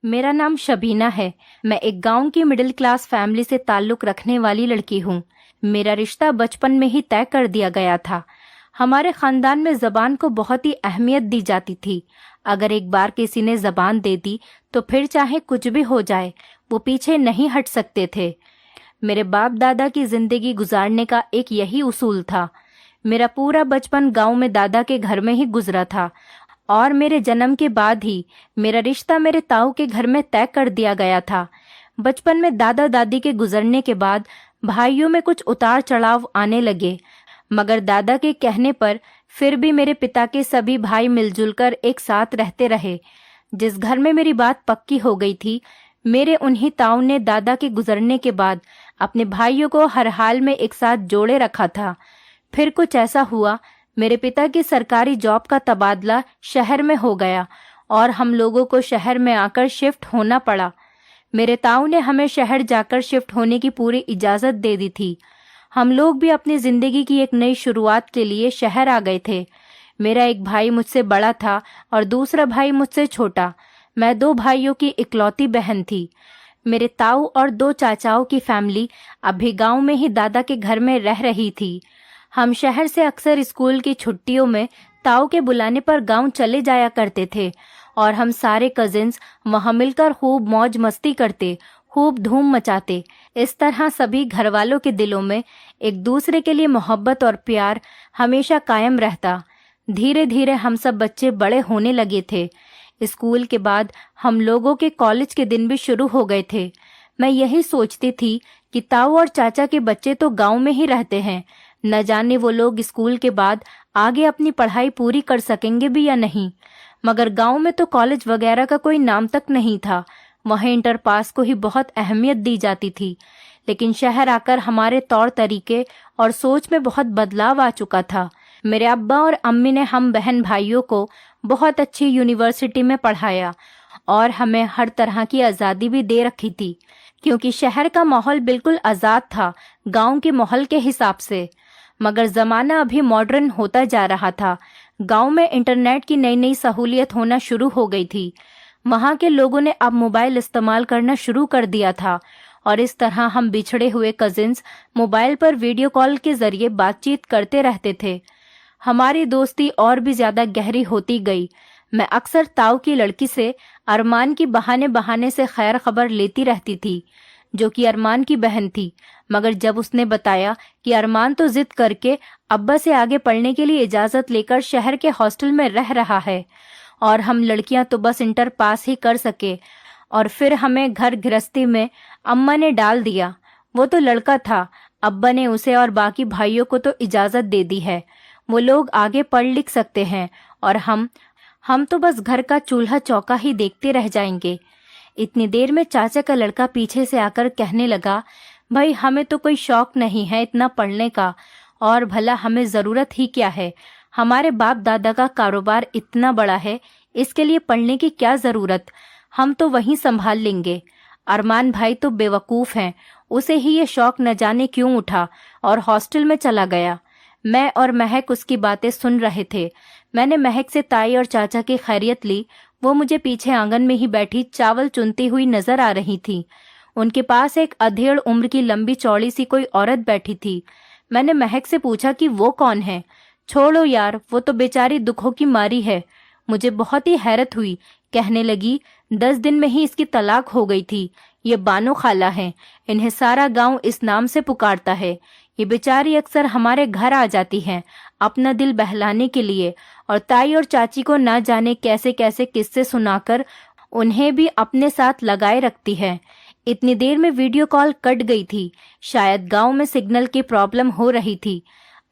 मेरा नाम शबीना है। मैं एक गांव की मिडिल क्लास फैमिली से ताल्लुक़ रखने वाली लड़की हूँ। मेरा रिश्ता बचपन में ही तय कर दिया गया था। हमारे ख़ानदान में ज़बान को बहुत ही अहमियत दी जाती थी। अगर एक बार किसी ने ज़बान दे दी तो फिर चाहे कुछ भी हो जाए वो पीछे नहीं हट सकते थे। मेरे बाप दादा की ज़िंदगी गुजारने का एक यही उसूल था। मेरा पूरा बचपन गांव में दादा के घर में ही गुजरा था और मेरे जन्म के बाद ही मेरा रिश्ता मेरे ताऊ के घर में तय कर दिया गया था। बचपन में दादा दादी के गुजरने के बाद भाइयों में कुछ उतार चढ़ाव आने लगे, मगर दादा के कहने पर फिर भी मेरे पिता के सभी भाई मिलजुल कर एक साथ रहते रहे। जिस घर में मेरी बात पक्की हो गई थी, मेरे उन्हीं ताऊ ने दादा के गुजरने के बाद अपने भाइयों को हर हाल में एक साथ जोड़े रखा था। फिर कुछ ऐसा हुआ, मेरे पिता की सरकारी जॉब का तबादला शहर में हो गया और हम लोगों को शहर में आकर शिफ्ट होना पड़ा। मेरे ताऊ ने हमें शहर जाकर शिफ्ट होने की पूरी इजाज़त दे दी थी। हम लोग भी अपनी ज़िंदगी की एक नई शुरुआत के लिए शहर आ गए थे। मेरा एक भाई मुझसे बड़ा था और दूसरा भाई मुझसे छोटा। मैं 2 भाइयों की इकलौती बहन थी। मेरे ताऊ और 2 चाचाओं की फैमिली अभी गांव में ही दादा के घर में रह रही थी। हम शहर से अक्सर स्कूल की छुट्टियों में ताऊ के बुलाने पर गांव चले जाया करते थे और हम सारे कजिन्स वहां मिलकर खूब मौज मस्ती करते, खूब धूम मचाते। इस तरह सभी घर वालों के दिलों में एक दूसरे के लिए मोहब्बत और प्यार हमेशा कायम रहता। धीरे धीरे हम सब बच्चे बड़े होने लगे थे। स्कूल के बाद हम लोगों के कॉलेज के दिन भी शुरू हो गए थे। मैं यही सोचती थी कि ताऊ और चाचा के बच्चे तो गांव में ही रहते हैं, न जाने वो लोग स्कूल के बाद आगे अपनी पढ़ाई पूरी कर सकेंगे भी या नहीं। मगर गांव में तो कॉलेज वगैरह का कोई नाम तक नहीं था। वहाँ इंटर पास को ही बहुत अहमियत दी जाती थी। लेकिन शहर आकर हमारे तौर तरीके और सोच में बहुत बदलाव आ चुका था। मेरे अब्बा और अम्मी ने हम बहन भाइयों को बहुत अच्छी यूनिवर्सिटी में पढ़ाया और हमें हर तरह की आज़ादी भी दे रखी थी, क्योंकि शहर का माहौल बिल्कुल आज़ाद था गांव के माहौल के हिसाब से। मगर ज़माना अभी मॉडर्न होता जा रहा था। गांव में इंटरनेट की नई नई सहूलियत होना शुरू हो गई थी। वहाँ के लोगों ने अब मोबाइल इस्तेमाल करना शुरू कर दिया था और इस तरह हम बिछड़े हुए कजिन्स मोबाइल पर वीडियो कॉल के जरिए बातचीत करते रहते थे। हमारी दोस्ती और भी ज़्यादा गहरी होती गई। मैं अक्सर ताऊ की लड़की से अरमान की बहाने बहाने से खैर खबर लेती रहती थी, जो कि अरमान की बहन थी। मगर जब उसने बताया कि अरमान तो जिद करके अब्बा से आगे पढ़ने के लिए इजाज़त लेकर शहर के हॉस्टल में रह रहा है और हम लड़कियां तो बस इंटर पास ही कर सके, और फिर हमें घर गृहस्थी में अम्मा ने डाल दिया। वो तो लड़का था, अब्बा ने उसे और बाकी भाइयों को तो इजाज़त दे दी है, वो लोग आगे पढ़ लिख सकते हैं और हम तो बस घर का चूल्हा चौका ही देखते रह जाएंगे। इतनी देर में चाचा का लड़का पीछे से आकर कहने लगा, भाई हमें तो कोई शौक नहीं है इतना पढ़ने का, और भला हमें ज़रूरत ही क्या है, हमारे बाप दादा का कारोबार इतना बड़ा है, इसके लिए पढ़ने की क्या ज़रूरत, हम तो वहीं संभाल लेंगे। अरमान भाई तो बेवकूफ़ हैं, उसे ही ये शौक न जाने क्यों उठा और हॉस्टल में चला गया। मैं और महक उसकी बातें सुन रहे थे। मैंने महक से ताई और चाचा की खैरियत ली। वो मुझे पीछे आंगन में ही बैठी चावल चुनती हुई नजर आ रही थी। उनके पास एक अधेड़ उम्र की लंबी चौड़ी सी कोई औरत बैठी थी। मैंने महक से पूछा कि वो कौन है। छोड़ो यार, वो तो बेचारी दुखों की मारी है। मुझे बहुत ही हैरत हुई। कहने लगी, 10 दिन में ही इसकी तलाक हो गई थी। ये बानो खाला है, इन्हें सारा गांव इस नाम से पुकारता है। ये बेचारी अक्सर हमारे घर आ जाती हैं अपना दिल बहलाने के लिए, और ताई और चाची को ना जाने कैसे कैसे किस्से सुनाकर उन्हें भी अपने साथ लगाए रखती है। इतनी देर में वीडियो कॉल कट गई थी। शायद गांव में सिग्नल की प्रॉब्लम हो रही थी।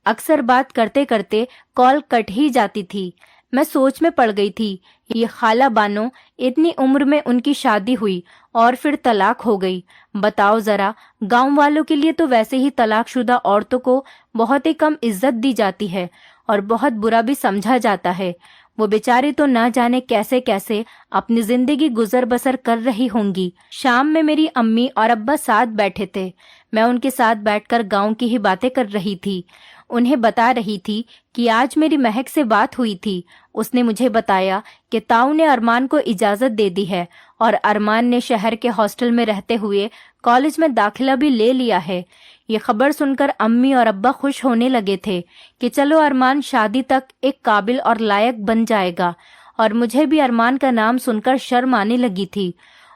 अक्सर बात करते करते कॉल कट ही जाती थी। मैं सोच में पड़ गई थी। ये खाला बानो, इतनी उम्र में उनकी शादी हुई और फिर तलाक हो गई। बताओ जरा, गांव वालों के लिए तो वैसे ही तलाकशुदा औरतों को बहुत ही कम इज्जत दी जाती है और बहुत बुरा भी समझा जाता है। वो बेचारी तो ना जाने कैसे कैसे अपनी जिंदगी गुजर बसर कर रही होंगी। शाम में मेरी अम्मी और अब्बा साथ बैठे थे। मैं उनके साथ बैठकर गांव की ही बातें कर रही थी। उन्हें बता रही थी कि आज मेरी महक से बात हुई थी। اس نے مجھے بتایا کہ تاؤ نے ارمان کو اجازت دے دی ہے اور ارمان نے شہر کے ہاسٹل میں رہتے ہوئے کالج میں داخلہ بھی لے لیا ہے۔ یہ خبر سن کر امی اور ابا خوش ہونے لگے تھے کہ چلو ارمان شادی تک ایک قابل اور لائق بن جائے گا، اور مجھے بھی ارمان کا نام سن کر شرم آنے لگی تھی۔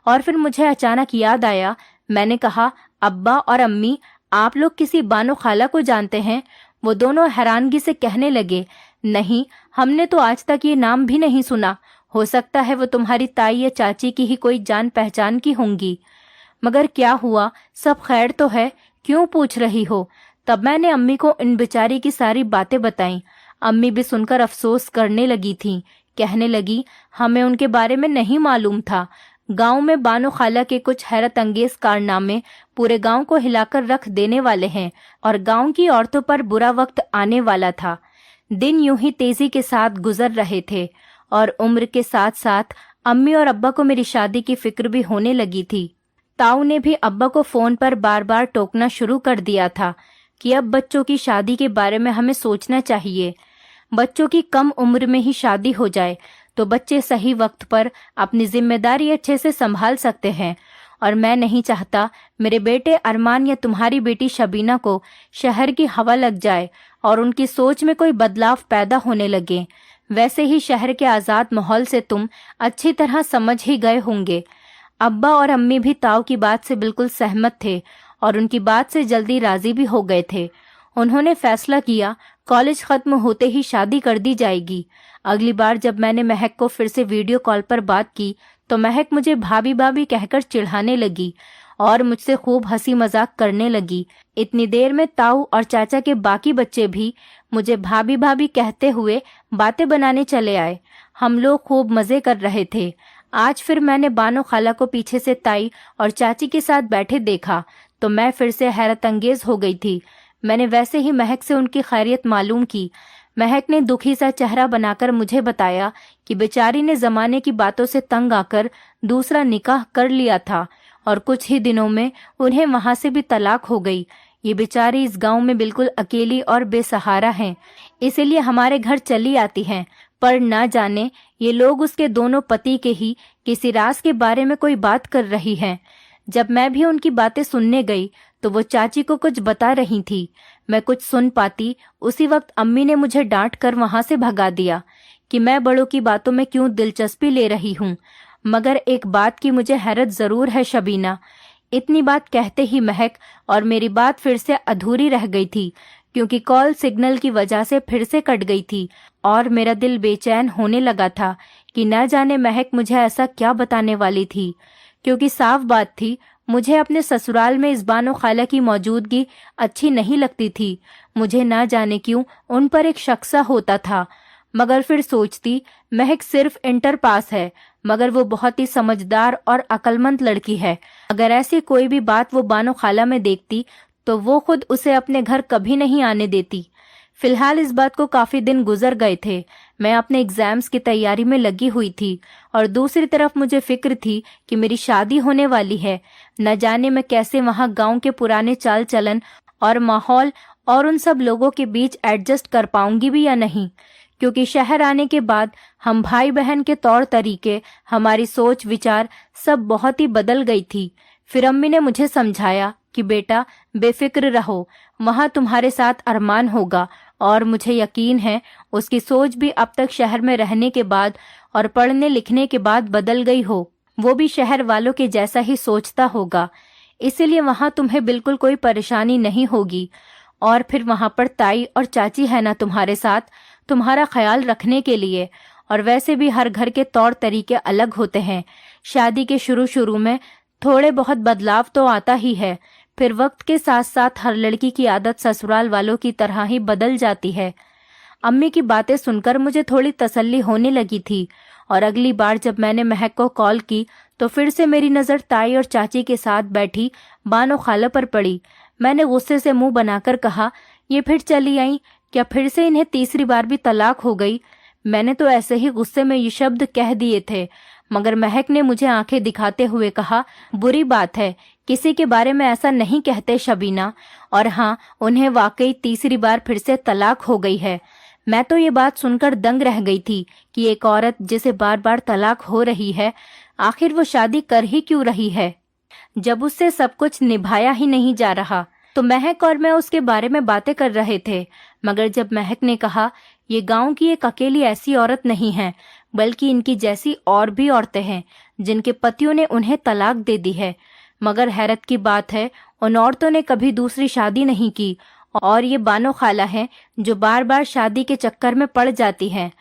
اور پھر مجھے اچانک یاد آیا، میں نے کہا ابا اور امی، آپ لوگ کسی بانو خالہ کو جانتے ہیں؟ وہ دونوں حیرانگی سے کہنے لگے، نہیں، ہم نے تو آج تک یہ نام بھی نہیں سنا، ہو سکتا ہے وہ تمہاری تائی یا چاچی کی ہی کوئی جان پہچان کی ہوں گی۔ مگر کیا ہوا، سب خیر تو ہے، کیوں پوچھ رہی ہو؟ تب میں نے امی کو ان بیچاری کی ساری باتیں بتائیں۔ امی بھی سن کر افسوس کرنے لگی تھیں، کہنے لگی ہمیں ان کے بارے میں نہیں معلوم تھا۔ گاؤں میں بانو خالہ کے کچھ حیرت انگیز کارنامے پورے گاؤں کو ہلا کر رکھ دینے والے ہیں، اور گاؤں کی عورتوں پر برا وقت آنے والا تھا۔ دن یوں ہی تیزی کے ساتھ گزر رہے تھے، اور عمر کے ساتھ ساتھ امی اور ابا کو میری شادی کی فکر بھی ہونے لگی تھی۔ تاؤ نے بھی ابا کو فون پر بار بار ٹوکنا شروع کر دیا تھا کہ اب بچوں کی شادی کے بارے میں ہمیں سوچنا چاہیے، بچوں کی کم عمر میں ہی شادی ہو جائے تو بچے صحیح وقت پر اپنی ذمہ داری اچھے سے سنبھال سکتے ہیں، اور میں نہیں چاہتا میرے بیٹے ارمان یا تمہاری بیٹی شبینہ کو شہر کی ہوا لگ جائے اور ان کی سوچ میں کوئی بدلاؤ پیدا ہونے لگے۔ ویسے ہی شہر کے آزاد ماحول سے تم اچھی طرح سمجھ ہی گئے ہوں گے۔ ابا اور امی بھی تاؤ کی بات سے بالکل سہمت تھے اور ان کی بات سے جلدی راضی بھی ہو گئے تھے۔ انہوں نے فیصلہ کیا کالج ختم ہوتے ہی شادی کر دی جائے گی۔ اگلی بار جب میں نے مہک کو پھر سے ویڈیو کال پر بات کی تو مہک مجھے بھابھی بھابھی کہہ کر چڑھانے لگی اور مجھ سے خوب ہنسی مذاق کرنے لگی۔ اتنی دیر میں تاؤ اور چاچا کے باقی بچے بھی مجھے بھابھی بھابھی کہتے ہوئے باتیں بنانے چلے آئے۔ ہم لوگ خوب مزے کر رہے تھے۔ آج پھر میں نے بانو خالہ کو پیچھے سے تائی اور چاچی کے ساتھ بیٹھے دیکھا تو میں پھر سے حیرت انگیز ہو گئی تھی۔ میں نے ویسے ہی مہک سے ان کی خیریت معلوم کی۔ مہک نے دکھی سا چہرہ بنا کر مجھے بتایا کہ بیچاری نے زمانے کی باتوں سے تنگ آ کر دوسرا نکاح کر لیا تھا اور کچھ ہی دنوں میں انہیں وہاں سے بھی طلاق ہو گئی۔ یہ بیچاری اس گاؤں میں بالکل اکیلی اور بے سہارا ہیں، اسی لیے ہمارے گھر چلی آتی ہیں، پر نہ جانے یہ لوگ اس کے دونوں پتی کے ہی کسی راز کے بارے میں کوئی بات کر رہی ہیں۔ جب میں بھی ان کی باتیں سننے گئی تو وہ چاچی کو کچھ بتا رہی تھی۔ میں کچھ سن پاتی اسی وقت امی نے مجھے ڈانٹ کر وہاں سے بھگا دیا کہ میں بڑوں کی باتوں میں کیوں دلچسپی لے رہی ہوں۔ مگر ایک بات کی مجھے حیرت ضرور ہے شبینہ۔ اتنی بات کہتے ہی مہک اور میری بات پھر سے ادھوری رہ گئی تھی، کیونکہ کال سگنل کی وجہ سے پھر سے کٹ گئی تھی، اور میرا دل بے چین ہونے لگا تھا کہ نہ جانے مہک مجھے ایسا کیا بتانے والی تھی، کیونکہ صاف بات تھی مجھے اپنے سسرال میں اس بانو خالہ کی موجودگی اچھی نہیں لگتی تھی۔ مجھے نہ جانے کیوں ان پر ایک شخصہ ہوتا تھا، مگر پھر سوچتی مہک صرف انٹر پاس ہے، مگر وہ بہت ہی سمجھدار اور عقل مند لڑکی ہے۔ اگر ایسی کوئی بھی بات وہ بانو خالہ میں دیکھتی تو وہ خود اسے اپنے گھر کبھی نہیں آنے دیتی۔ فی الحال اس بات کو کافی دن گزر گئے تھے۔ میں اپنے ایگزامز کی تیاری میں لگی ہوئی تھی اور دوسری طرف مجھے فکر تھی کہ میری شادی ہونے والی ہے۔ نہ جانے میں کیسے وہاں گاؤں کے پرانے چال چلن اور ماحول اور ان سب لوگوں کے بیچ ایڈجسٹ کر پاؤں گی بھی یا نہیں، کیونکہ شہر آنے کے بعد ہم بھائی بہن کے طور طریقے، ہماری سوچ وچار سب بہت ہی بدل گئی تھی۔ پھر امی نے مجھے سمجھایا کہ بیٹا بے فکر رہو، وہاں تمہارے ساتھ ارمان ہوگا، اور مجھے یقین ہے اس کی سوچ بھی اب تک شہر میں رہنے کے بعد اور پڑھنے لکھنے کے بعد بدل گئی ہو، وہ بھی شہر والوں کے جیسا ہی سوچتا ہوگا، اسی لیے وہاں تمہیں بالکل کوئی پریشانی نہیں ہوگی۔ اور پھر وہاں پر تائی اور چاچی ہے نا تمہارے ساتھ، تمہارا خیال رکھنے کے لیے، اور ویسے بھی ہر گھر کے طور طریقے الگ ہوتے ہیں۔ شادی کے شروع میں تھوڑے بہت بدلاؤ تو آتا ہی ہے، پھر وقت کے ساتھ ساتھ ہر لڑکی کی عادت سسرال والوں کی طرح ہی بدل جاتی ہے۔ امی کی باتیں سن کر مجھے تھوڑی تسلی ہونے لگی تھی، اور اگلی بار جب میں نے مہک کو کال کی تو پھر سے میری نظر تائی اور چاچی کے ساتھ بیٹھی بانو خالہ پر پڑی۔ میں نے غصے سے منہ بنا کر کہا، یہ پھر چلی آئیں؟ کیا پھر سے انہیں تیسری بار بھی طلاق ہو گئی؟ میں نے تو ایسے ہی غصے میں یہ شبد کہہ دیے تھے، مگر مہک نے مجھے آنکھیں دکھاتے ہوئے کہا، بری بات ہے، کسی کے بارے میں ایسا نہیں کہتے شبینہ، اور ہاں انہیں واقعی تیسری بار پھر سے طلاق ہو گئی ہے۔ मैं तो ये बात सुनकर दंग रह गई थी कि एक औरत जिसे बार बार तलाक हो रही है, आखिर वो शादी कर ही क्यों रही है, जब उससे सब कुछ निभाया ही नहीं जा रहा। तो महक और मैं उसके बारे में बातें कर रहे थे, मगर जब महक ने कहा, ये गांव की एक अकेली ऐसी औरत नहीं है, बल्कि इनकी जैसी और भी औरतें हैं जिनके पतियों ने उन्हें तलाक दे दी है, मगर हैरत की बात है उन औरतों ने कभी दूसरी शादी नहीं की, और ये बानो खाला है जो बार बार शादी के चक्कर में पड़ जाती हैं।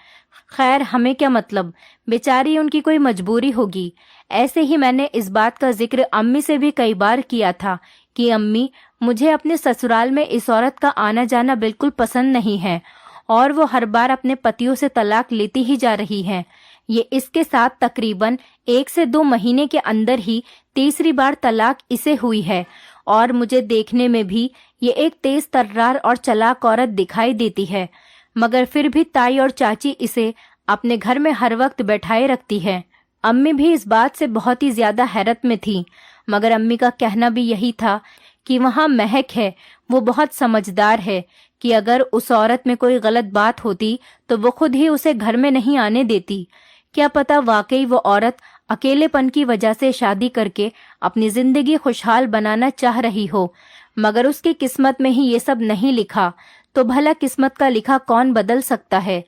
खैर, हमें क्या मतलब, बेचारी उनकी कोई मजबूरी होगी। ऐसे ही मैंने इस बात का जिक्र अम्मी से भी कई बार किया था कि अम्मी, मुझे अपने ससुराल में इस औरत का आना जाना बिल्कुल पसंद नहीं है, और वो हर बार अपने पतियों से तलाक लेती ही जा रही हैं। ये इसके साथ तकरीबन 1 से 2 महीने के अंदर ही तीसरी बार तलाक इसे हुई है, और मुझे देखने में भी ये एक तेज तर्रार और चालाक औरत दिखाई देती है, मगर फिर भी ताई और चाची इसे अपने घर में हर वक्त बैठाए रखती है। अम्मी भी इस बात से बहुत ही ज्यादा हैरत में थी, मगर अम्मी का कहना भी यही था कि वहाँ महक है, वो बहुत समझदार है कि अगर उस औरत में कोई गलत बात होती तो वो खुद ही उसे घर में नहीं आने देती। क्या पता वाकई वो औरत अकेलेपन की वजह से शादी करके अपनी जिंदगी खुशहाल बनाना चाह रही हो, मगर उसकी किस्मत में ही ये सब नहीं लिखा, तो भला किस्मत का लिखा कौन बदल सकता है।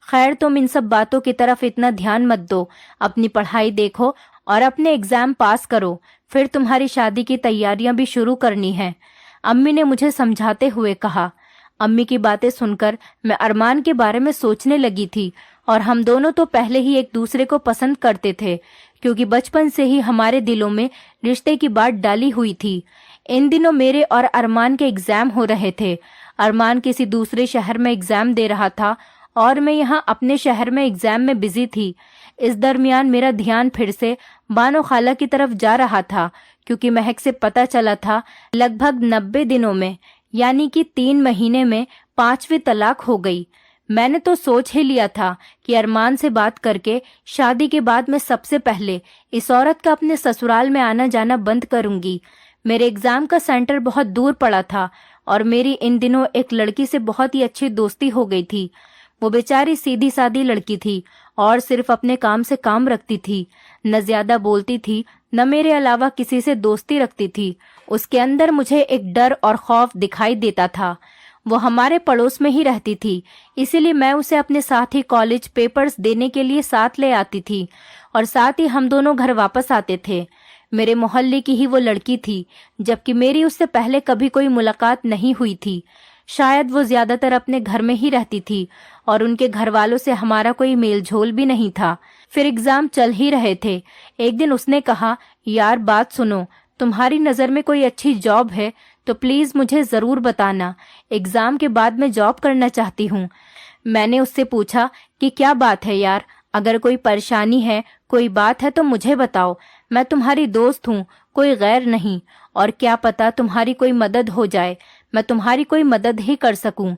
खैर, तुम इन सब बातों की तरफ इतना ध्यान मत दो, अपनी पढ़ाई देखो और अपने एग्जाम पास करो, फिर तुम्हारी शादी की तैयारियां भी शुरू करनी है, अम्मी ने मुझे समझाते हुए कहा। अम्मी की बातें सुनकर मैं अरमान के बारे में सोचने लगी थी, और हम दोनों तो पहले ही एक दूसरे को पसंद करते थे, क्योंकि बचपन से ही हमारे दिलों में रिश्ते की बात डाली हुई थी। इन दिनों मेरे और अरमान के एग्जाम हो रहे थे। अरमान किसी दूसरे शहर में एग्जाम दे रहा था और मैं यहाँ अपने शहर में एग्जाम में बिजी थी। इस दरमियान मेरा ध्यान फिर से बानो खाला की तरफ जा रहा था, क्योंकि महक से पता चला था लगभग 90 दिनों में, यानी कि 3 महीने में 5वीं तलाक हो गई। मैंने तो सोच ही लिया था कि अरमान से बात करके शादी के बाद मैं सबसे पहले इस औरत का अपने ससुराल में आना जाना बंद करूंगी। मेरे एग्जाम का सेंटर बहुत दूर पड़ा था और मेरी इन दिनों एक लड़की से बहुत ही अच्छी दोस्ती हो गई थी। वो बेचारी सीधी सादी लड़की थी और सिर्फ अपने काम से काम रखती थी, न ज्यादा बोलती थी, न मेरे अलावा किसी से दोस्ती रखती थी। उसके अंदर मुझे एक डर और खौफ दिखाई देता था। वो हमारे पड़ोस में ही रहती थी, इसीलिए मैं उसे अपने साथ ही कॉलेज पेपर्स देने के लिए साथ ले आती थी और साथ ही हम दोनों घर वापस आते थे। मेरे मोहल्ले की ही वो लड़की थी, जबकि मेरी उससे पहले कभी कोई मुलाकात नहीं हुई थी। शायद वो ज्यादातर अपने घर में ही रहती थी और उनके घर वालों से हमारा कोई मेल झोल भी नहीं था। फिर एग्जाम चल ही रहे थे। एक दिन उसने कहा, यार बात सुनो, तुम्हारी नज़र में कोई अच्छी जॉब है तो प्लीज मुझे जरूर बताना, एग्जाम के बाद मैं जॉब करना चाहती हूँ। मैंने उससे पूछा कि क्या बात है यार, अगर कोई परेशानी है, कोई बात है तो मुझे बताओ, मैं तुम्हारी दोस्त हूँ, कोई गैर नहीं, और क्या पता तुम्हारी कोई मदद हो जाए, मैं तुम्हारी कोई मदद ही कर सकूं।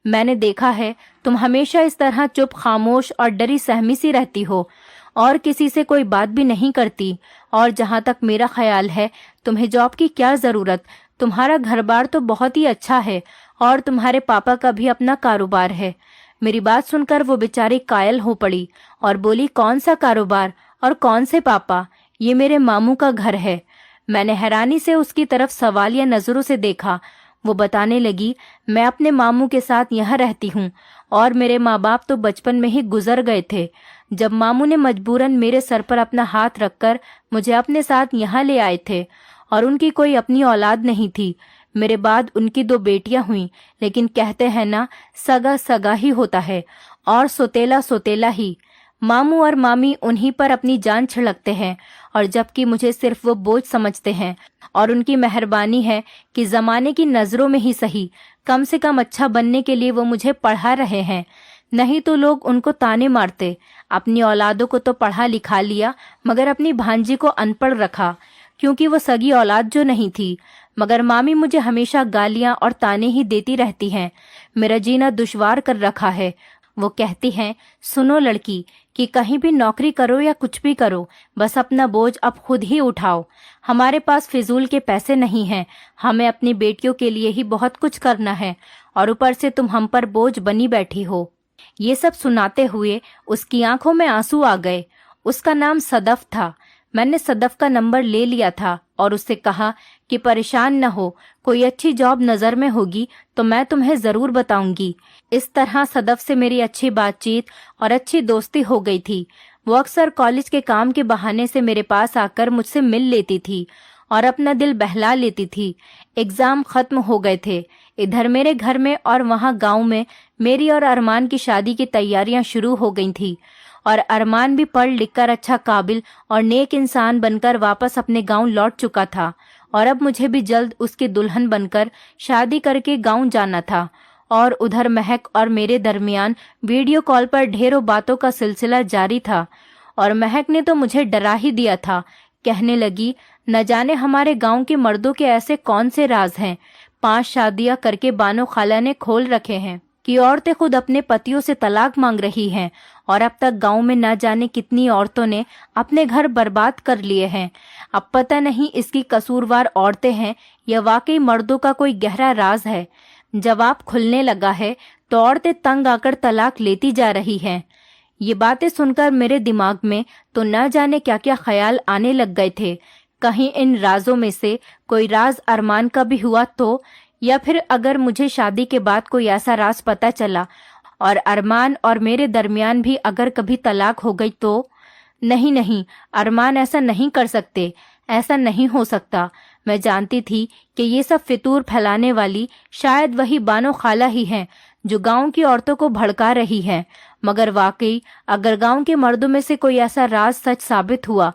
मैंने देखा है तुम हमेशा इस तरह चुप खामोश और डरी सहमी सी रहती हो और किसी से कोई बात भी नहीं करती, और जहाँ तक मेरा ख्याल है तुम्हें जॉब की क्या जरूरत, तुम्हारा घर बार तो बहुत ही अच्छा है और तुम्हारे पापा का भी अपना कारोबार है। मेरी बात सुनकर वो बेचारी कायल हो पड़ी और बोली, कौन सा कारोबार और कौन से पापा, ये मेरे मामू का घर है। मैंने हैरानी से उसकी तरफ सवालिया नजरों से देखा। वो बताने लगी, मैं अपने मामू के साथ यहाँ रहती हूँ और मेरे माँ बाप तो बचपन में ही गुजर गए थे, जब मामू ने मजबूरन मेरे सर पर अपना हाथ रखकर मुझे अपने साथ यहाँ ले आए थे, और उनकी कोई अपनी औलाद नहीं थी। मेरे बाद उनकी 2 बेटियां हुईं, लेकिन कहते हैं ना, सगा सगा ही होता है और सोतेला सोतेला ही। मामू और मामी उन्हीं पर अपनी जान छिड़कते हैं, और जबकि मुझे सिर्फ वो बोझ समझते हैं, और उनकी मेहरबानी है कि जमाने की नजरों में ही सही, कम से कम अच्छा बनने के लिए वो मुझे पढ़ा रहे हैं, नहीं तो लोग उनको ताने मारते। अपनी औलादों को तो पढ़ा लिखा लिया, मगर अपनी भांजी को अनपढ़ रखा, क्योंकि वो सगी औलाद जो नहीं थी। मगर मामी मुझे हमेशा गालियां और ताने ही देती रहती हैं, मेरा जीना दुश्वार कर रखा है। वो कहती हैं, सुनो लड़की, कि कहीं भी नौकरी करो या कुछ भी करो, बस अपना बोझ अब खुद ही उठाओ। हमारे पास फिजूल के पैसे नहीं हैं, हमें अपनी बेटियों के लिए ही बहुत कुछ करना है, और ऊपर से तुम हम पर बोझ बनी बैठी हो। ये सब सुनाते हुए उसकी आंखों में आंसू आ गए। उसका नाम सदफ था। मैंने सदफ का नंबर ले लिया था और उससे कहा कि परेशान न हो, कोई अच्छी जॉब नज़र में होगी तो मैं तुम्हें ज़रूर बताऊंगी। इस तरह सदफ से मेरी अच्छी बातचीत और अच्छी दोस्ती हो गई थी। वो अक्सर कॉलेज के काम के बहाने से मेरे पास आकर मुझसे मिल लेती थी और अपना दिल बहला लेती थी। एग्ज़ाम ख़त्म हो गए थे। इधर मेरे घर में और वहाँ गांव में मेरी और अरमान की शादी की तैयारियां शुरू हो गई थी और अरमान भी पढ़ लिख कर अच्छा काबिल और नेक इंसान बनकर वापस अपने गांव लौट चुका था और अब मुझे भी जल्द उसकी दुल्हन बनकर शादी करके गांव जाना था। और उधर महक और मेरे दरमियान वीडियो कॉल पर ढेरों बातों का सिलसिला जारी था और महक ने तो मुझे डरा ही दिया था। कहने लगी, न जाने हमारे गांव के मर्दों के ऐसे कौन से राज हैं, 5 शादियां करके बानो खाला ने खोल रखे हैं कि औरतें खुद अपने पतियों से तलाक मांग रही हैं और अब तक गांव में न जाने कितनी औरतों ने अपने घर बर्बाद कर लिए हैं। अब पता नहीं इसकी कसूरवार औरतें हैं या वाकई मर्दों का कोई गहरा राज है। जवाब खुलने लगा है तो औरतें तंग आकर तलाक लेती जा रही हैं। ये बातें सुनकर मेरे दिमाग में तो न जाने क्या क्या ख्याल आने लग गए थे। कहीं इन राजों में से कोई राज अरमान का भी हुआ तो, या फिर अगर मुझे शादी के बाद कोई ऐसा राज पता चला और अरमान और मेरे दरमियान भी अगर कभी तलाक हो गई तो। नहीं नहीं, अरमान ऐसा नहीं कर सकते, ऐसा नहीं हो सकता। मैं जानती थी कि ये सब फितूर फैलाने वाली शायद वही बानो खाला ही हैं जो गांव की औरतों को भड़का रही हैं। मगर वाकई अगर गांव के मर्दों में से कोई ऐसा राज सच साबित हुआ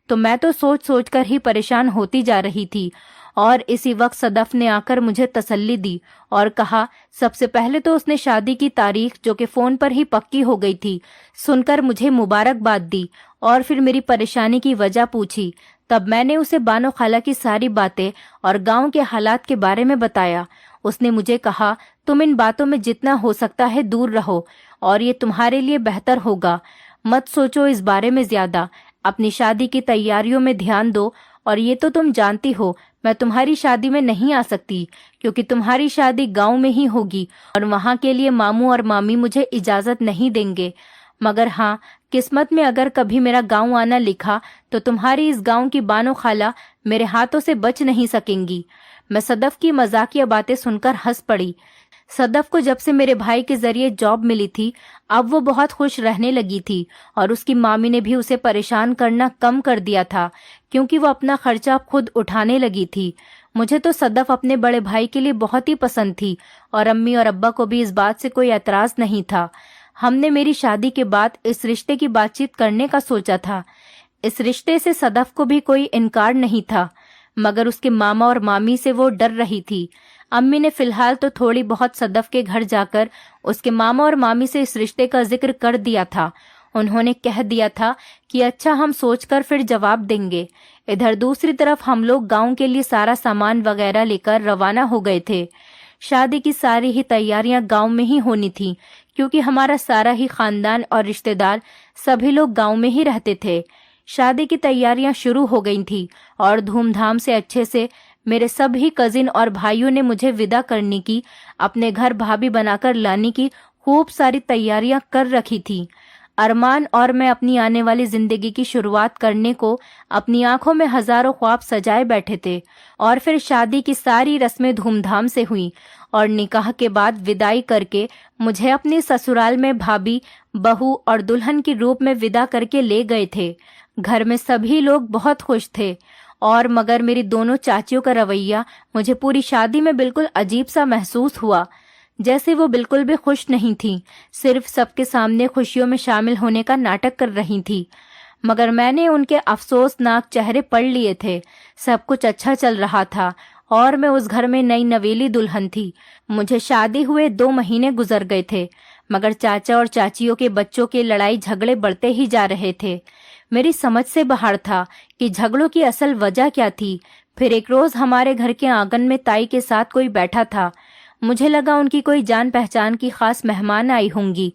तो मैं तो सोच सोच कर ही परेशान होती जा रही थी। और इसी वक्त सदफ ने आकर मुझे तसल्ली दी और कहा, सबसे पहले तो उसने शादी की तारीख जो कि फ़ोन पर ही पक्की हो गई थी सुनकर मुझे मुबारकबाद दी और फिर मेरी परेशानी की वजह पूछी। तब मैंने उसे बानो खाला की सारी बातें और गांव के हालात के बारे में बताया। उसने मुझे कहा, तुम इन बातों में जितना हो सकता है दूर रहो और ये तुम्हारे लिए बेहतर होगा। मत सोचो इस बारे में ज्यादा, अपनी शादी की तैयारियों में ध्यान दो। और ये तो तुम जानती हो मैं तुम्हारी शादी में नहीं आ सकती क्योंकि तुम्हारी शादी गांव में ही होगी और वहां के लिए मामू और मामी मुझे इजाजत नहीं देंगे। मगर हाँ, किस्मत में अगर कभी मेरा गांव आना लिखा तो तुम्हारी इस गांव की बानो खाला मेरे हाथों से बच नहीं सकेंगी। मैं सदफ की मजाकिया बातें सुनकर हंस पड़ी। सदफ को जब से मेरे भाई के जरिए जॉब मिली थी अब वो बहुत खुश रहने लगी थी और उसकी मामी ने भी उसे परेशान करना कम कर दिया था क्योंकि वो अपना खर्चा खुद उठाने लगी थी। मुझे तो सदफ अपने बड़े भाई के लिए बहुत ही पसंद थी और अम्मी और अब्बा को भी इस बात से कोई एतराज नहीं था। हमने मेरी शादी के बाद इस रिश्ते की बातचीत करने का सोचा था। इस रिश्ते से सदफ को भी कोई इनकार नहीं था मगर उसके मामा और मामी से वो डर रही थी। अम्मी ने फिलहाल तो थोड़ी बहुत सदफ के घर जाकर उसके मामा और मामी से इस रिश्ते का जिक्र कर दिया था। उन्होंने कह दिया था कि अच्छा हम सोचकर फिर जवाब देंगे। इधर दूसरी तरफ हम लोग गांव के लिए सारा सामान वगैरह लेकर रवाना हो गए थे। शादी की सारी ही तैयारियां गांव में ही होनी थी क्योंकि हमारा सारा ही खानदान और रिश्तेदार सभी लोग गांव में ही रहते थे। शादी की तैयारियां शुरू हो गई थी और धूमधाम से अच्छे से मेरे सभी कजिन और भाइयों ने मुझे विदा करने की, अपने घर भाभी बनाकर लाने की खूब सारी तैयारियां कर रखी थी। अरमान और मैं अपनी आने वाली जिंदगी की शुरुआत करने को अपनी आंखों में हजारों ख्वाब सजाए बैठे थे। और फिर शादी की सारी रस्में धूमधाम से हुई और निकाह के बाद विदाई करके मुझे अपने ससुराल में भाभी, बहू और दुल्हन के रूप में विदा करके ले गए थे। घर में सभी लोग बहुत खुश थे और मगर मेरी दोनों चाचियों का रवैया मुझे पूरी शादी में बिल्कुल अजीब सा महसूस हुआ, जैसे वो बिल्कुल भी खुश नहीं थी, सिर्फ सबके सामने खुशियों में शामिल होने का नाटक कर रही थी। मगर मैंने उनके अफसोसनाक चेहरे पढ़ लिए थे। सब कुछ अच्छा चल रहा था और मैं उस घर में नई नवेली दुल्हन थी। मुझे शादी हुए 2 महीने गुजर गए थे मगर चाचा और चाचियों के बच्चों के लड़ाई झगड़े बढ़ते ही जा रहे थे। मेरी समझ से बाहर था कि झगड़ों की असल वजह क्या थी। फिर एक रोज हमारे घर के आंगन में ताई के साथ कोई बैठा था। मुझे लगा उनकी कोई जान पहचान की खास मेहमान आई होंगी।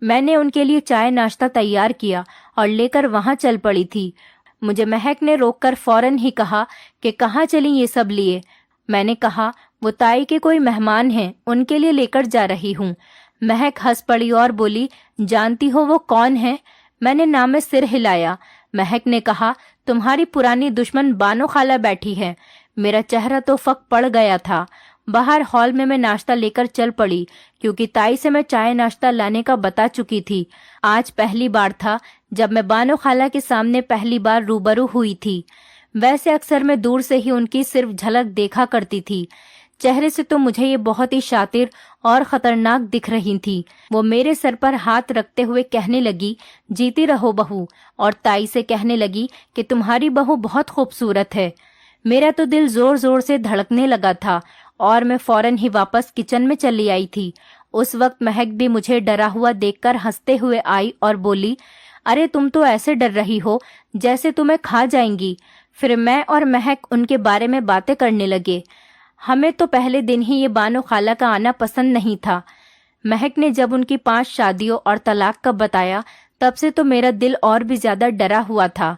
मैंने उनके लिए चाय नाश्ता तैयार किया और लेकर वहां चल पड़ी थी। मुझे महक ने रोककर फौरन ही कहा कि कहाँ चली ये सब लिए। मैंने कहा वो ताई के कोई मेहमान हैं, उनके लिए लेकर जा रही हूँ। महक हंस पड़ी और बोली, जानती हो वो कौन है? मैंने नाम में सिर हिलाया। महक ने कहा, तुम्हारी पुरानी दुश्मन बानो खाला बैठी है। मेरा चेहरा तो फक पड़ गया था। बाहर हॉल में मैं नाश्ता लेकर चल पड़ी, क्योंकि ताई से मैं चाय नाश्ता लाने का बता चुकी थी। आज पहली बार था जब मैं बानो खाला के सामने पहली बार रूबरू हुई थी। वैसे अक्सर मैं दूर से ही उनकी सिर्फ झलक देखा करती थी। चेहरे से तो मुझे ये बहुत ही शातिर और खतरनाक दिख रही थी। वो मेरे सर पर हाथ रखते हुए कहने लगी, जीती रहो बहू, और ताई से कहने लगी कि तुम्हारी बहू बहुत खूबसूरत है। मेरा तो दिल जोर जोर से धड़कने लगा था और मैं फौरन ही वापस किचन में चली आई थी। उस वक्त महक भी मुझे डरा हुआ देखकर हंसते हुए आई और बोली, अरे तुम तो ऐसे डर रही हो जैसे तुम्हें खा जाएंगी। फिर मैं और महक उनके बारे में बातें करने लगे। हमें तो पहले दिन ही ये बानो खाला का आना पसंद नहीं था। महक ने जब उनकी 5 शादियों और तलाक का बताया, तब से तो मेरा दिल और भी ज्यादा डरा हुआ था।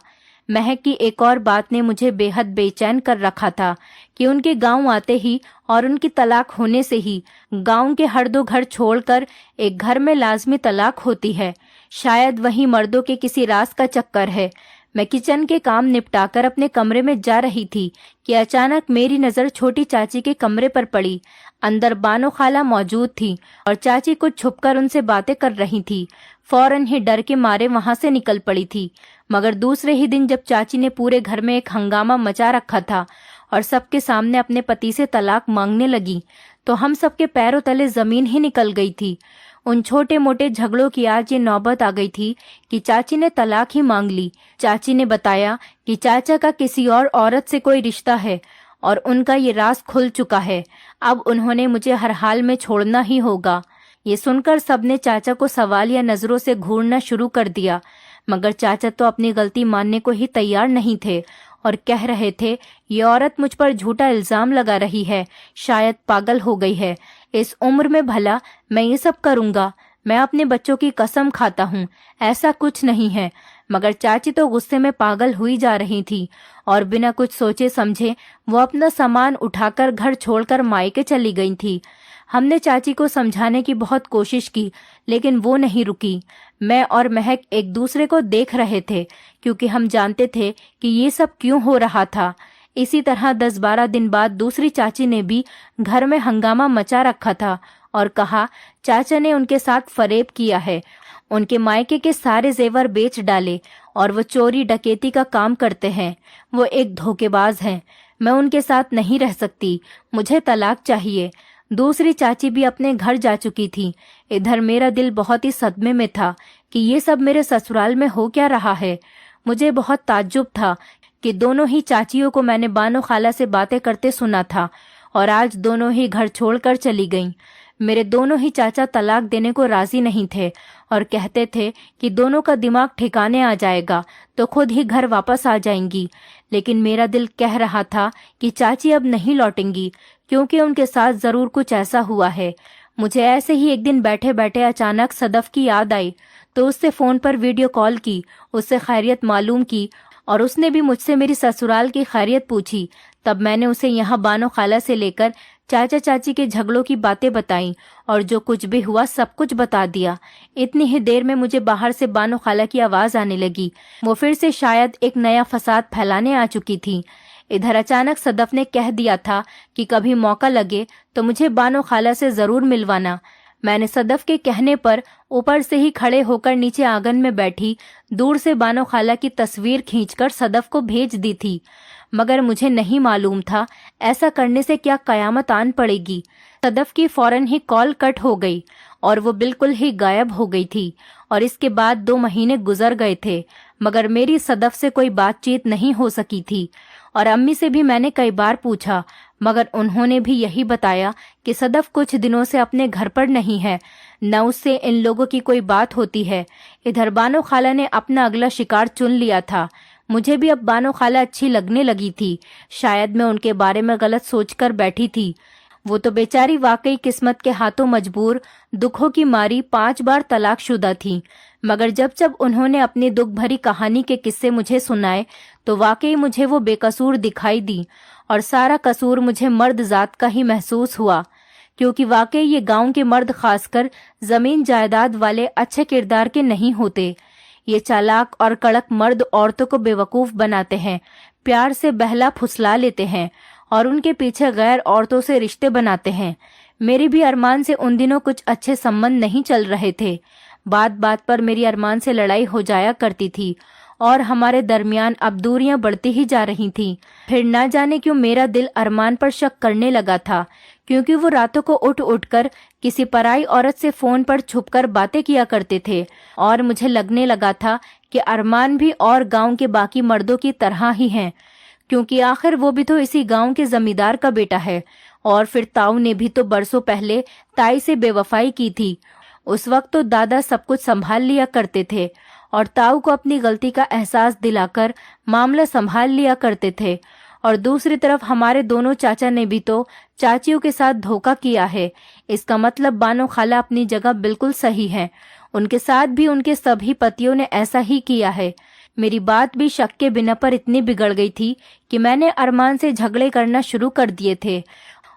महक की एक और बात ने मुझे बेहद बेचैन कर रखा था कि उनके गांव आते ही और उनकी तलाक होने से ही गांव के हर 2 घर छोड़कर एक घर में लाजमी तलाक होती है। शायद वही मर्दों के किसी राज का चक्कर है। मैं किचन के काम निपटाकर अपने कमरे में जा रही थी कि अचानक मेरी नजर छोटी चाची के कमरे पर पड़ी। अंदर बानो खाला मौजूद थी और चाची कुछ छुपकर उनसे बातें कर रही थी। फौरन ही डर के मारे वहां से निकल पड़ी थी। मगर दूसरे ही दिन जब चाची ने पूरे घर में एक हंगामा मचा रखा था और सबके सामने अपने पति से तलाक मांगने लगी, तो हम सबके पैरों तले जमीन ही निकल गई थी। उन छोटे मोटे झगड़ों की आज ये नौबत आ गई थी कि चाची ने तलाक ही मांग ली। चाची ने बताया कि चाचा का किसी और औरत से कोई रिश्ता है और उनका ये राज खुल चुका है। अब उन्होंने मुझे हर हाल में छोड़ना ही होगा। ये सुनकर सबने चाचा को सवालिया नजरों से घूरना शुरू कर दिया, मगर चाचा तो अपनी गलती मानने को ही तैयार नहीं थे और कह रहे थे, ये औरत मुझ पर झूठा इल्जाम लगा रही है, शायद पागल हो गई है। इस उम्र में भला मैं ये सब करूंगा? मैं अपने बच्चों की कसम खाता हूँ, ऐसा कुछ नहीं है। मगर चाची तो गुस्से में पागल हुई जा रही थी और बिना कुछ सोचे समझे वो अपना सामान उठाकर घर छोड़कर मायके चली गई थी। हमने चाची को समझाने की बहुत कोशिश की, लेकिन वो नहीं रुकी। मैं और महक एक दूसरे को देख रहे थे, क्योंकि हम जानते थे कि ये सब क्यों हो रहा था। इसी तरह 10-12 दिन बाद दूसरी चाची ने भी घर में हंगामा मचा रखा था और कहा, चाचा ने उनके साथ फरेब किया है, उनके मायके के सारे जेवर बेच डाले और वो चोरी डकैती का काम करते हैं। वो एक धोखेबाज हैं। मैं उनके साथ नहीं रह सकती, मुझे तलाक चाहिए। दूसरी चाची भी अपने घर जा चुकी थी। इधर मेरा दिल बहुत ही सदमे में था कि ये सब मेरे ससुराल में हो क्या रहा है। मुझे बहुत ताज्जुब था कि दोनों ही चाचियों को मैंने बानो खाला से बातें करते सुना था और आज दोनों ही घर छोड़कर चली गईं। मेरे दोनों ही चाचा तलाक देने को राजी नहीं थे और कहते थे कि दोनों का दिमाग ठिकाने आ जाएगा तो खुद ही घर वापस आ जाएंगी। लेकिन मेरा दिल कह रहा था कि चाची अब नहीं लौटेंगी, क्योंकि उनके साथ जरूर कुछ ऐसा हुआ है। मुझे ऐसे ही एक दिन बैठे बैठे अचानक सदफ की याद आई, तो उससे फोन पर वीडियो कॉल की, उससे खैरियत मालूम की और उसने भी मुझसे मेरी ससुराल की खैरियत पूछी। तब मैंने उसे यहाँ बानो खाला से लेकर चाचा चाची के झगड़ों की बातें बताई और जो कुछ भी हुआ सब कुछ बता दिया। इतनी ही देर में मुझे बाहर से बानो खाला की आवाज आने लगी। वो फिर से शायद एक नया फसाद फैलाने आ चुकी थी। इधर अचानक सदफ ने कह दिया था कि कभी मौका लगे तो मुझे बानो खाला से जरूर मिलवाना। मैंने सदफ के कहने पर ऊपर से ही खड़े होकर नीचे आंगन में बैठी दूर से बानो खाला की तस्वीर खींचकर सदफ को भेज दी थी। मगर मुझे नहीं मालूम था ऐसा करने से क्या कयामत आन पड़ेगी। सदफ की फौरन ही कॉल कट हो गई और वो बिल्कुल ही गायब हो गई थी और इसके बाद 2 महीने गुजर गए थे, मगर मेरी सदफ से कोई बातचीत नहीं हो सकी थी। और अम्मी से भी मैंने कई बार पूछा, मगर उन्होंने भी यही बताया कि सदफ कुछ दिनों से अपने घर पर नहीं है, न उससे इन लोगों की कोई बात होती है। इधर बानो खाला ने अपना अगला शिकार चुन लिया था। मुझे भी अब बानो खाला अच्छी लगने लगी थी। शायद मैं उनके बारे में गलत सोचकर बैठी थी। वो तो बेचारी वाकई किस्मत के हाथों मजबूर, दुखों की मारी 5 बार तलाकशुदा थी। मगर जब जब उन्होंने अपनी दुख भरी कहानी के किस्से मुझे सुनाए तो वाकई मुझे वो बेकसूर दिखाई दी और सारा कसूर मुझे मर्द जात का ही महसूस हुआ। کیونکہ واقعی یہ گاؤں کے مرد خاص کر زمین جائیداد والے اچھے کردار کے نہیں ہوتے۔ یہ چالاک اور کڑک مرد عورتوں کو بیوقوف بناتے ہیں، پیار سے بہلا پھسلا لیتے ہیں اور ان کے پیچھے غیر عورتوں سے رشتے بناتے ہیں۔ میری بھی ارمان سے ان دنوں کچھ اچھے سمبند نہیں چل رہے تھے۔ بات بات پر میری ارمان سے لڑائی ہو جایا کرتی تھی اور ہمارے درمیان اب دوریاں بڑھتی ہی جا رہی تھیں۔ پھر نہ جانے کیوں میرا دل ارمان پر شک کرنے لگا تھا، کیونکہ وہ راتوں کو اٹھ کر کسی پرائی عورت سے فون پر چھپ کر باتیں کیا کرتے تھے، اور مجھے لگنے لگا تھا کہ ارمان بھی اور گاؤں کے باقی مردوں کی طرح ہی ہیں، کیونکہ آخر وہ بھی تو اسی گاؤں کے زمیندار کا بیٹا ہے۔ اور پھر تاؤ نے بھی تو برسوں پہلے تائی سے بے وفائی کی تھی۔ اس وقت تو دادا سب کچھ سنبھال لیا کرتے تھے اور تاؤ کو اپنی غلطی کا احساس دلا کر معاملہ سنبھال لیا کرتے تھے، اور دوسری طرف ہمارے دونوں چاچا نے بھی تو چاچیوں کے ساتھ دھوکہ کیا ہے۔ اس کا مطلب بانو خالہ اپنی جگہ بالکل صحیح ہے، ان کے ساتھ بھی ان کے سبھی پتیوں نے ایسا ہی کیا ہے۔ میری بات بھی شک کے بنا پر اتنی بگڑ گئی تھی کہ میں نے ارمان سے جھگڑے کرنا شروع کر دیے تھے،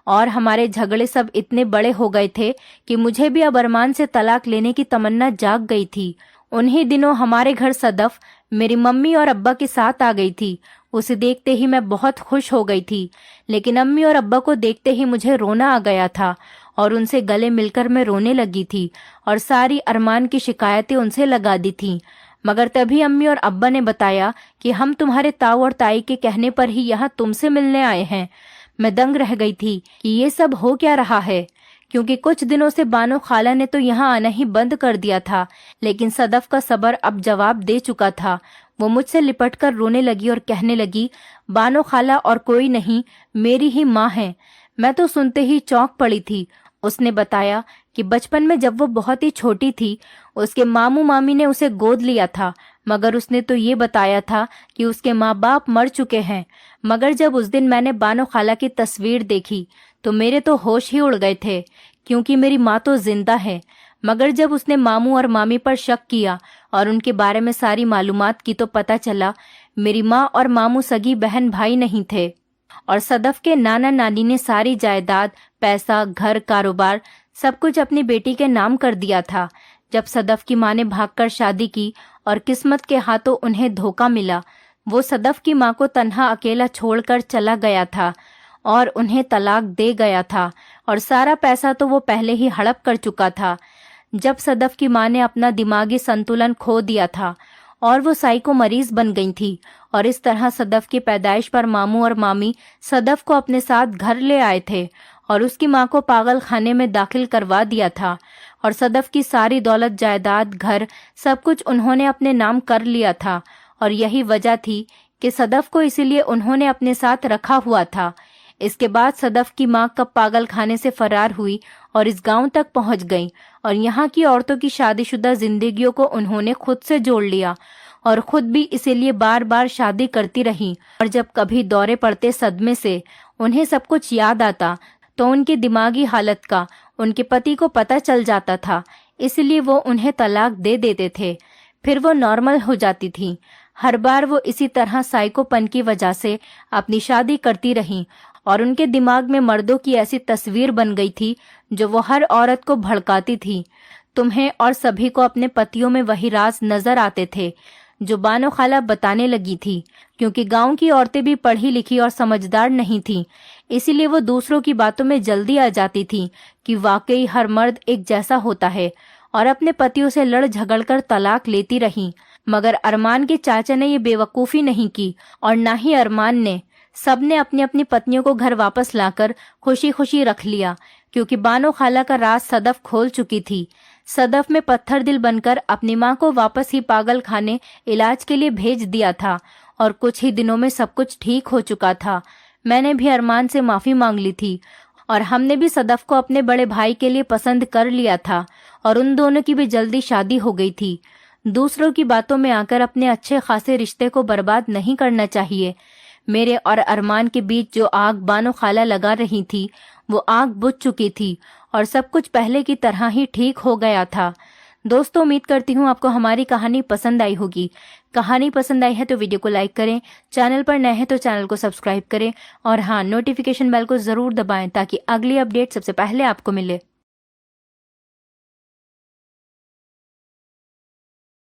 اور ہمارے جھگڑے سب اتنے بڑے ہو گئے تھے کہ مجھے بھی اب ارمان سے طلاق لینے کی تمنا جاگ گئی تھی۔ انہی دنوں ہمارے گھر صدف میری ممی اور ابا کے ساتھ آ گئی تھی۔ اسے دیکھتے ہی میں بہت خوش ہو گئی تھی، لیکن امی اور ابا کو دیکھتے ہی مجھے رونا آ گیا تھا، اور ان سے گلے مل کر میں رونے لگی تھی اور ساری ارمان کی شکایتیں ان سے لگا دی تھیں۔ مگر تبھی امی اور ابا نے بتایا کہ ہم تمہارے تاؤ اور تائی کے کہنے پر ہی یہاں تم سے ملنے آئے ہیں۔ میں دنگ رہ گئی تھی کہ یہ سب ہو کیا رہا ہے، کیونکہ کچھ دنوں سے بانو خالہ نے تو یہاں آنا ہی بند کر دیا تھا، لیکن صدف کا صبر اب جواب دے چکا تھا۔ وہ مجھ سے لپٹ کر رونے لگی اور کہنے لگی، بانو خالہ اور کوئی نہیں، میری ہی ماں ہے۔ میں تو سنتے ہی چونک پڑی تھی۔ اس نے بتایا کہ بچپن میں جب وہ بہت ہی چھوٹی تھی، اس کے ماموں مامی نے اسے گود لیا تھا، مگر اس نے تو یہ بتایا تھا کہ اس کے ماں باپ مر چکے ہیں۔ مگر جب اس دن میں نے بانو خالہ کی تصویر دیکھی تو میرے تو ہوش ہی اڑ گئے تھے، کیونکہ میری ماں تو زندہ ہے۔ مگر جب اس نے ماموں اور مامی پر شک کیا اور ان کے بارے میں ساری معلومات کی تو پتہ چلا میری ماں اور ماموں سگی بہن بھائی نہیں تھے، اور صدف کے نانا نانی نے ساری جائیداد، پیسہ، گھر، کاروبار سب کچھ اپنی بیٹی کے نام کر دیا تھا۔ جب صدف کی ماں نے بھاگ کر شادی کی اور قسمت کے ہاتھوں انہیں دھوکہ ملا، وہ صدف کی ماں کو تنہا اکیلا چھوڑ کر چلا گیا تھا اور انہیں طلاق دے گیا تھا، اور سارا پیسہ تو وہ پہلے ہی ہڑپ کر چکا تھا۔ جب صدف کی ماں نے اپنا دماغی سنتولن کھو دیا تھا اور وہ سائیکو مریض بن گئی تھی، اور اس طرح صدف کی پیدائش پر ماموں اور مامی صدف کو اپنے ساتھ گھر لے آئے تھے اور اس کی ماں کو پاگل خانے میں داخل کروا دیا تھا، اور صدف کی ساری دولت، جائیداد، گھر سب کچھ انہوں نے اپنے نام کر لیا تھا، اور یہی وجہ تھی کہ صدف کو اسی لیے انہوں نے اپنے ساتھ رکھا ہوا تھا۔ اس کے بعد صدف کی ماں کب پاگل خانے سے فرار ہوئی اور اس گاؤں تک پہنچ گئی، اور یہاں کی عورتوں کی شادی شدہ زندگیوں کو انہوں نے خود سے جوڑ لیا، اور خود بھی اسی لیے بار بار شادی کرتی رہیں، اور جب کبھی دورے پڑتے صدمے سے انہیں سب کچھ یاد آتا تو ان کی دماغی حالت کا ان کے پتی کو پتہ چل جاتا تھا، اس لیے وہ انہیں طلاق دے دیتے تھے۔ پھر وہ نارمل ہو جاتی تھیں۔ ہر بار وہ اسی طرح سائیکو پن کی وجہ سے اپنی شادی کرتی رہیں، اور ان کے دماغ میں مردوں کی ایسی تصویر بن گئی تھی جو وہ ہر عورت کو بھڑکاتی تھی۔ تمہیں اور سبھی کو اپنے پتیوں میں وہی راز نظر آتے تھے جو بانو خالہ بتانے لگی تھی، کیونکہ گاؤں کی عورتیں بھی پڑھی لکھی اور سمجھدار نہیں تھیں، اسی لیے وہ دوسروں کی باتوں میں جلدی آ جاتی تھی کہ واقعی ہر مرد ایک جیسا ہوتا ہے، اور اپنے پتیوں سے لڑ جھگڑ کر طلاق لیتی رہیں۔ مگر ارمان کے چاچا نے یہ بے وقوفی نہیں کی، اور نہ ہی ارمان نے۔ سب نے اپنی اپنی پتنیوں کو گھر واپس لا کر خوشی خوشی رکھ لیا، کیونکہ بانو خالہ کا راز صدف کھول چکی تھی۔ صدف میں پتھر دل بن کر اپنی ماں کو واپس ہی پاگل خانے علاج کے لیے بھیج دیا تھا، اور کچھ ہی دنوں میں سب کچھ ٹھیک ہو چکا تھا۔ میں نے بھی ارمان سے معافی مانگ لی تھی، اور ہم نے بھی صدف کو اپنے بڑے بھائی کے لیے پسند کر لیا تھا، اور ان دونوں کی بھی جلدی شادی ہو گئی تھی۔ دوسروں کی باتوں میں آ کر اپنے اچھے خاصے رشتے کو برباد نہیں کرنا چاہیے۔ میرے اور ارمان کے بیچ جو آگ بانو خالہ لگا رہی تھی وہ آگ بجھ چکی تھی، اور سب کچھ پہلے کی طرح ہی ٹھیک ہو گیا تھا۔ دوستوں امید کرتی ہوں آپ کو ہماری کہانی پسند آئی ہوگی۔ کہانی پسند آئی ہے تو ویڈیو کو لائک کریں، چینل پر نئے ہیں تو چینل کو سبسکرائب کریں، اور ہاں نوٹیفیکیشن بیل کو ضرور دبائیں تاکہ اگلی اپڈیٹ سب سے پہلے آپ کو ملے۔